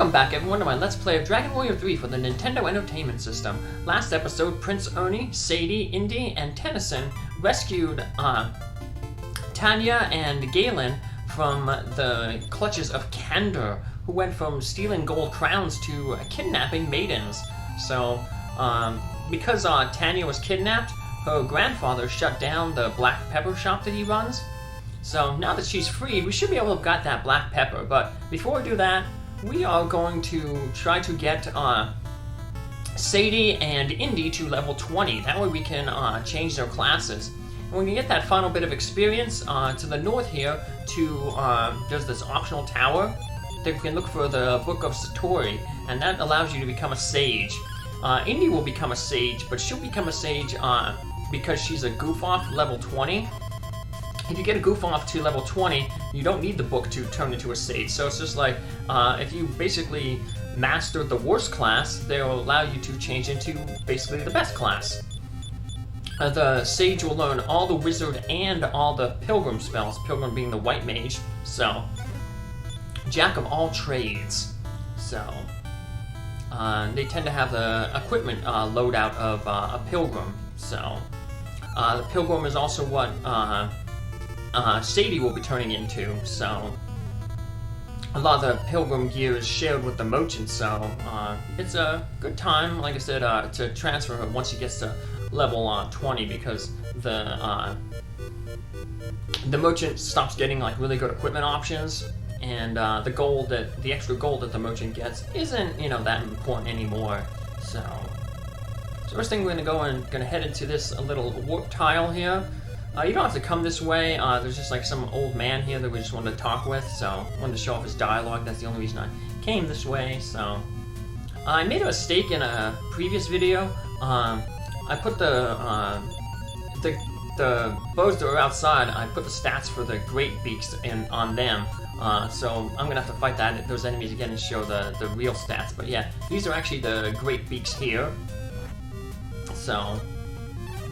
Welcome back everyone to my Let's Play of Dragon Warrior 3 for the Nintendo Entertainment System. Last episode, Prince Ernie, Sadie, Indie, and Tennison rescued Tania and Galen from the clutches of Kandar, who went from stealing gold crowns to kidnapping maidens. So, because Tania was kidnapped, her grandfather shut down the black pepper shop that he runs. So now that she's freed, we should be able to have got that black pepper. But before we do that, we are going to try to get Sadie and Indie to level 20. That way we can change their classes. And we can get that final bit of experience to the north here to, there's this optional tower. Then we can look for the Book of Satori, and that allows you to become a sage. Indie will become a sage, but she'll become a sage because she's a goof-off level 20. If you get a goof-off to level 20, you don't need the book to turn into a sage. So it's just like, if you basically mastered the worst class, they'll allow you to change into basically the best class. The sage will learn all the wizard and all the pilgrim spells, pilgrim being the white mage, so jack of all trades. So they tend to have the equipment loadout of a pilgrim. So the pilgrim is also what Sadie will be turning into, so a lot of the pilgrim gear is shared with the merchant, so it's a good time, like I said, to transfer her once she gets to level 20, because the merchant stops getting like really good equipment options, and the extra gold that the merchant gets isn't, you know, that important anymore. So first thing we're gonna head into this little warp tile here. You don't have to come this way. There's just like some old man here that we just wanted to talk with, so I wanted to show off his dialogue. That's the only reason I came this way. So I made a mistake in a previous video. I put the bows that were outside, I put the stats for the great beaks on them. So I'm gonna have to fight those enemies again and show the real stats. But yeah, these are actually the great beaks here. So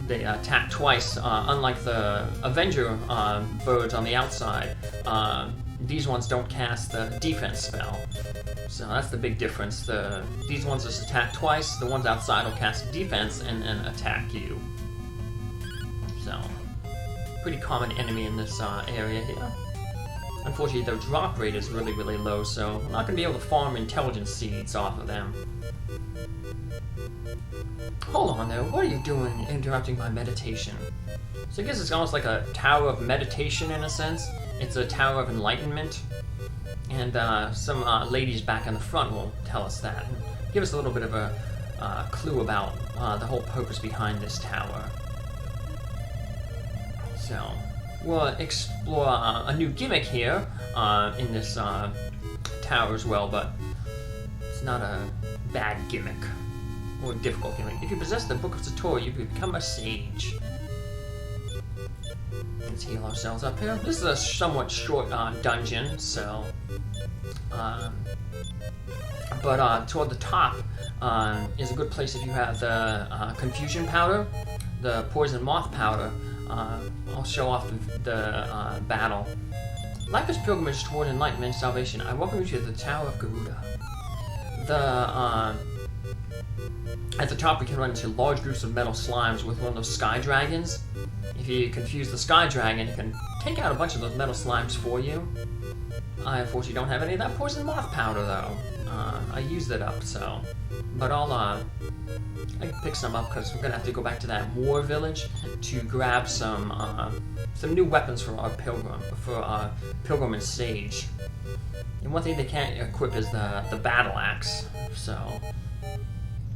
they attack twice, unlike the Avenger birds on the outside. These ones don't cast the defense spell. So that's the big difference. These ones just attack twice, the ones outside will cast defense and attack you. So, pretty common enemy in this area here. Unfortunately, their drop rate is really, really low, so I'm not going to be able to farm intelligence seeds off of them. Hold on there, what are you doing interrupting my meditation? So I guess it's almost like a tower of meditation in a sense. It's a tower of enlightenment. And some ladies back in the front will tell us that. And give us a little bit of a clue about the whole purpose behind this tower. So we'll explore a new gimmick here in this tower as well, but it's not a bad gimmick. Or difficult gimmick. If you possess the Book of Satori, you become a sage. Let's heal ourselves up here. This is a somewhat short dungeon, so... but toward the top is a good place if you have the confusion powder, the poison moth powder. I'll show off the battle. Life is pilgrimage toward enlightenment and salvation. I welcome you to the Tower of Garuda. At the top we can run into large groups of metal slimes with one of those sky dragons. If you confuse the sky dragon, it can take out a bunch of those metal slimes for you. I unfortunately don't have any of that poison moth powder though. I used it up, so... But I can pick some up because we're gonna have to go back to that war village to grab some new weapons for our pilgrim and sage. And one thing they can't equip is the battle axe, so...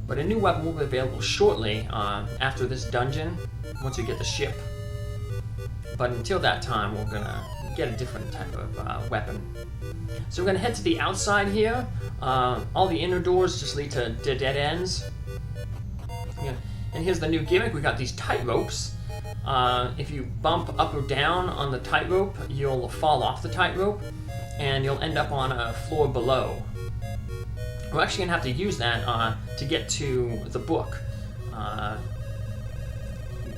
But a new weapon will be available shortly after this dungeon, once we get the ship. But until that time, we're gonna get a different type of weapon. So we're gonna head to the outside here. All the inner doors just lead to dead ends. Yeah. And here's the new gimmick. We got these tight ropes. If you bump up or down on the tightrope, you'll fall off the tightrope, and you'll end up on a floor below. We're actually gonna have to use that to get to the book,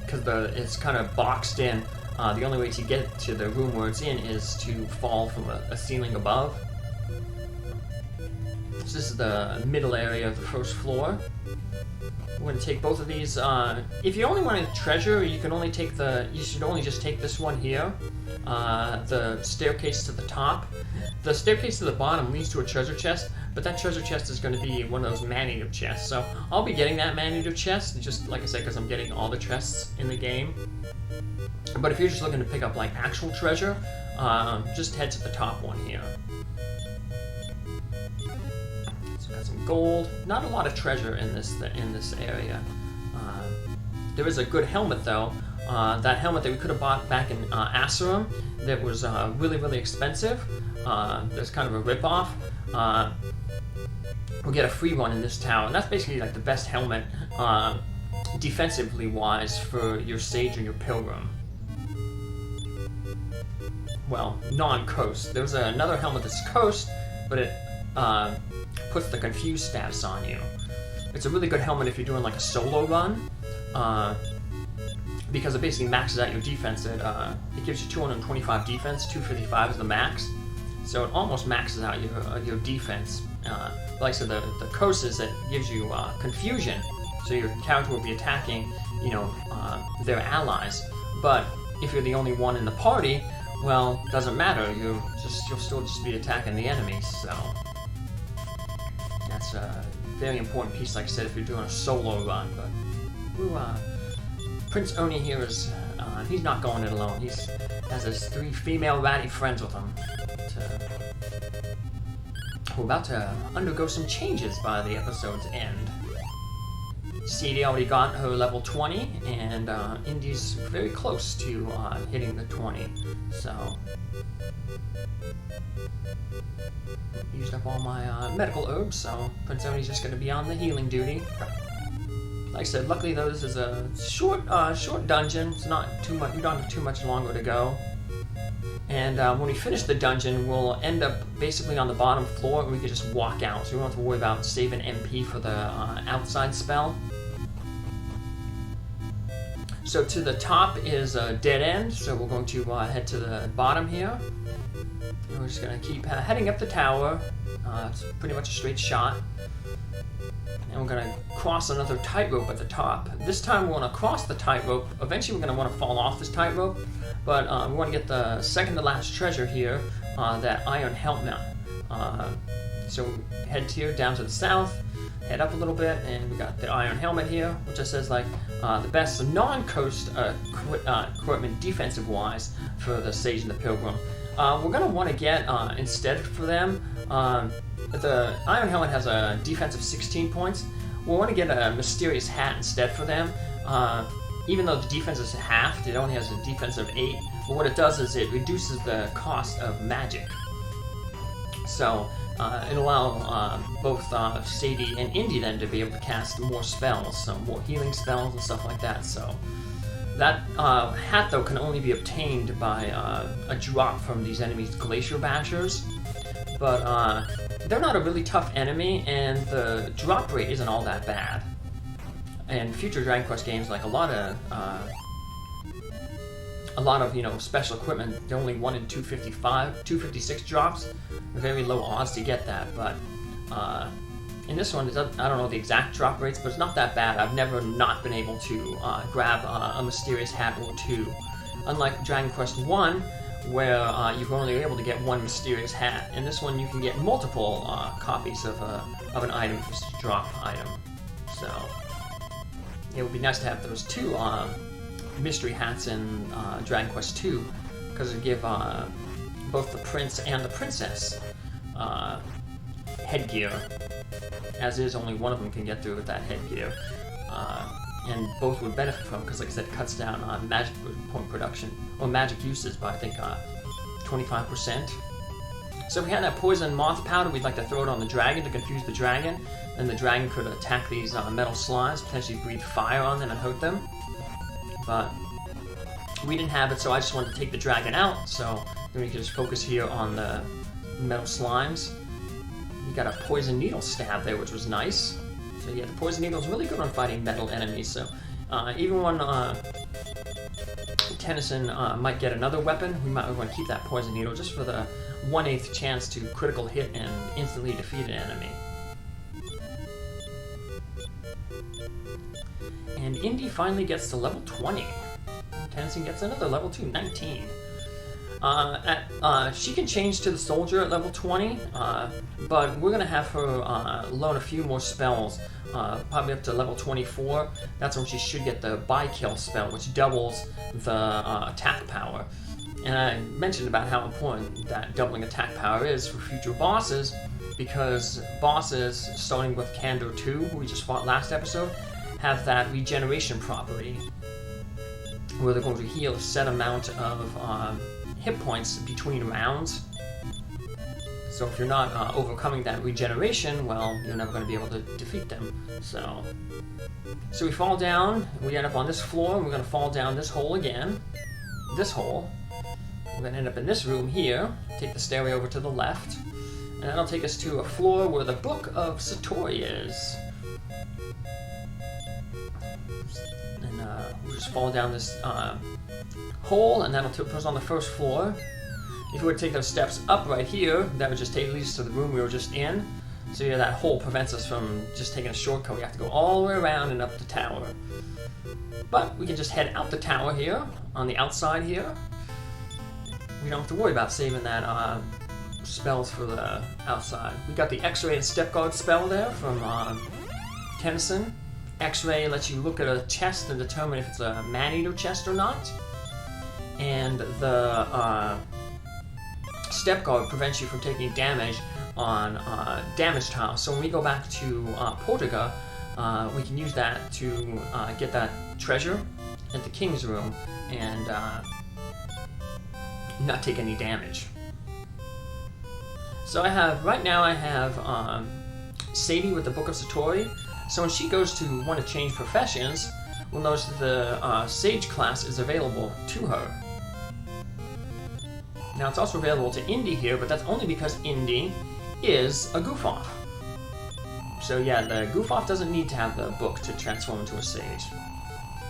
because it's kind of boxed in. The only way to get to the room where it's in is to fall from a ceiling above. this is the middle area of the first floor. We're going to take both of these. If you only want a treasure, you can only take you should only just take this one here. The staircase to the top. The staircase to the bottom leads to a treasure chest, but that treasure chest is going to be one of those man-eater chests. So I'll be getting that man-eater chest, just like I said, because I'm getting all the chests in the game. But if you're just looking to pick up like actual treasure, just head to the top one here. So got some gold. Not a lot of treasure in this area. There is a good helmet though. That helmet that we could have bought back in Asarum that was really, really expensive. There's kind of a rip-off. We'll get a free one in this tower, and that's basically like the best helmet defensively wise for your sage or your pilgrim. Well, non-coast. There's another helmet that's coast, but it puts the confused status on you. It's a really good helmet if you're doing like a solo run. Because it basically maxes out your defense. It gives you 225 defense, 255 is the max. So it almost maxes out your defense. Like I said, the coast is it gives you confusion. So your character will be attacking, their allies. But if you're the only one in the party, well, it doesn't matter. You'll still just be attacking the enemies. So that's a very important piece, like I said, if you're doing a solo run. But Prince Ernie here is, he's not going it alone. He has his 3 female ratty friends with him. We're about to undergo some changes by the episode's end. Sadie already got her level 20, and Indie's very close to hitting the 20. So, used up all my medical herbs, so Prince Ernie's just going to be on the healing duty. Like I said, luckily though, this is a short dungeon. It's not too much. You don't have too much longer to go. And when we finish the dungeon, we'll end up basically on the bottom floor, and we can just walk out. So we don't have to worry about saving MP for the outside spell. So to the top is a dead end. So we're going to head to the bottom here. And we're just going to keep heading up the tower. It's pretty much a straight shot. And we're going to cross another tightrope at the top. This time we want to cross the tightrope. Eventually we're going to want to fall off this tightrope. But we want to get the second to last treasure here, that iron helmet. So head here down to the south, head up a little bit, and we got the iron helmet here, which just says like the best non-coast equipment defensive-wise for the Sage and the Pilgrim. We're going to want to get, instead for them, the iron helmet has a defense of 16 points. We'll want to get a mysterious hat instead for them. Even though the defense is halved, it only has a defense of 8. But what it does is it reduces the cost of magic. So it'll allow both Sadie and Indie then to be able to cast more spells, some more healing spells and stuff like that. So that hat though can only be obtained by a drop from these enemies' Glacier Bashers. But they're not a really tough enemy, and the drop rate isn't all that bad. And future Dragon Quest games, like a lot of special equipment, they're only 1 in 256 drops. Very low odds to get that, but in this one, I don't know the exact drop rates, but it's not that bad. I've never not been able to grab a mysterious hat or 2. Unlike Dragon Quest 1, where you're only able to get 1 mysterious hat. In this one, you can get multiple copies of an item for each drop item. So it would be nice to have those 2 mystery hats in Dragon Quest 2, because it would give both the prince and the princess headgear, as is only one of them can get through with that headgear. And both would benefit from, because like I said, it cuts down on magic point production, or magic uses by I think 25%. So if we had that poison moth powder, we'd like to throw it on the dragon to confuse the dragon, and the dragon could attack these metal slimes, potentially breathe fire on them and hurt them. But we didn't have it, so I just wanted to take the dragon out, so then we can just focus here on the metal slimes. We got a poison needle stab there, which was nice. So yeah, the poison needle is really good on fighting metal enemies, so even when Tennison might get another weapon, we might want to keep that poison needle just for the 1/8 chance to critical hit and instantly defeat an enemy. And Indie finally gets to level 20. Tennison gets another level 2, 19. She can change to the soldier at level 20, but we're going to have her learn a few more spells, probably up to level 24. That's when she should get the by-kill spell, which doubles the attack power. And I mentioned about how important that doubling attack power is for future bosses, because bosses, starting with Kandar 2, who we just fought last episode, have that regeneration property, where they're going to heal a set amount of hit points between rounds. So if you're not overcoming that regeneration, well, you're never going to be able to defeat them. So we fall down, we end up on this floor, and we're going to fall down this hole again. This hole. We're going to end up in this room here, take the stairway over to the left, and that'll take us to a floor where the Book of Satori is. And we'll just fall down this hole, and that'll put us on the first floor. If we were to take those steps up right here, that would just lead us to the room we were just in. So yeah, that hole prevents us from just taking a shortcut. We have to go all the way around and up the tower. But we can just head out the tower here, on the outside here. We don't have to worry about saving that spells for the outside. We got the X-ray and step guard spell there from Tennison. X-ray lets you look at a chest and determine if it's a man-eater chest or not. And the step guard prevents you from taking damage on damage tiles. So when we go back to Portuga, we can use that to get that treasure at the king's room and not take any damage. So right now I have Sadie with the Book of Satori. So when she goes to want to change professions, we'll notice that the Sage class is available to her. Now it's also available to Indie here, but that's only because Indie is a goof-off. So yeah, the goof-off doesn't need to have the book to transform into a sage.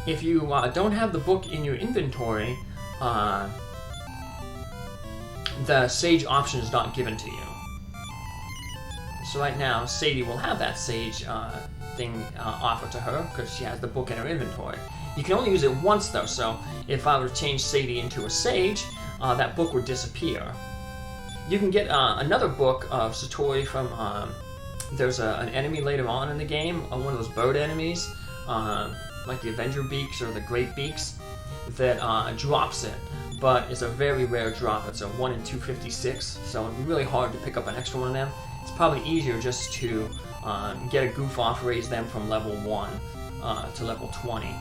If you don't have the book in your inventory, the sage option is not given to you. So right now, Sadie will have that sage thing offered to her because she has the book in her inventory. You can only use it once though, so if I were to change Sadie into a sage, that book would disappear. You can get another book of Satori from, there's an enemy later on in the game, one of those bird enemies, like the Avenger Beaks or the Great Beaks, that drops it, but it's a very rare drop. It's a 1 in 256, so it's really hard to pick up an extra one of them. It's probably easier just to get a goof off, raise them from level 1 to level 20.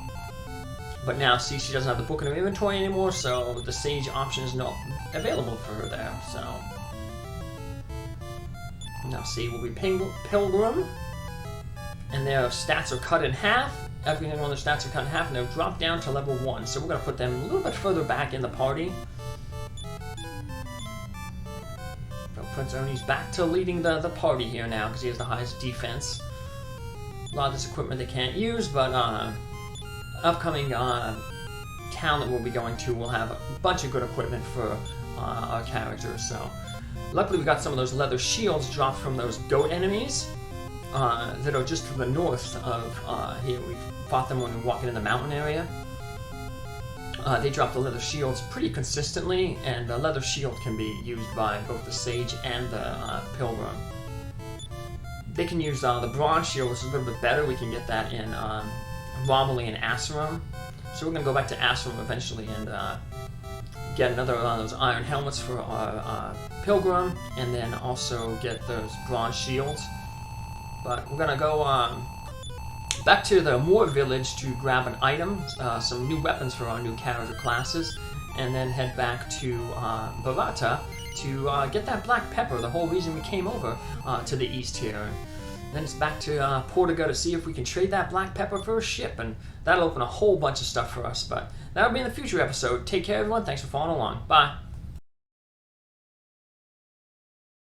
But now, see, she doesn't have the book in her inventory anymore, so the sage option is not available for her there, so. Now, see, we'll be Pilgrim, and their stats are cut in half. Everything on their stats are cut in half, and they'll drop down to level 1, so we're going to put them a little bit further back in the party. So Prince Ernie's back to leading the party here now, because he has the highest defense. A lot of this equipment they can't use, but upcoming town that we'll be going to will have a bunch of good equipment for our characters. So luckily we got some of those leather shields dropped from those goat enemies that are just to the north of here. We fought them when we were walking in the mountain area. They drop the leather shields pretty consistently, and the leather shield can be used by both the sage and the pilgrim. They can use the bronze shield, which is a little bit better. We can get that in Romilly and Asarum. So we're going to go back to Asarum eventually and get another one of those iron helmets for our pilgrim, and then also get those bronze shields. But we're going to go back to the Moor village to grab an item, some new weapons for our new character classes, and then head back to Barata to get that black pepper, the whole reason we came over to the east here. Then it's back to Portuga to see if we can trade that black pepper for a ship, and that'll open a whole bunch of stuff for us. But that'll be in the future episode. Take care, everyone. Thanks for following along. Bye.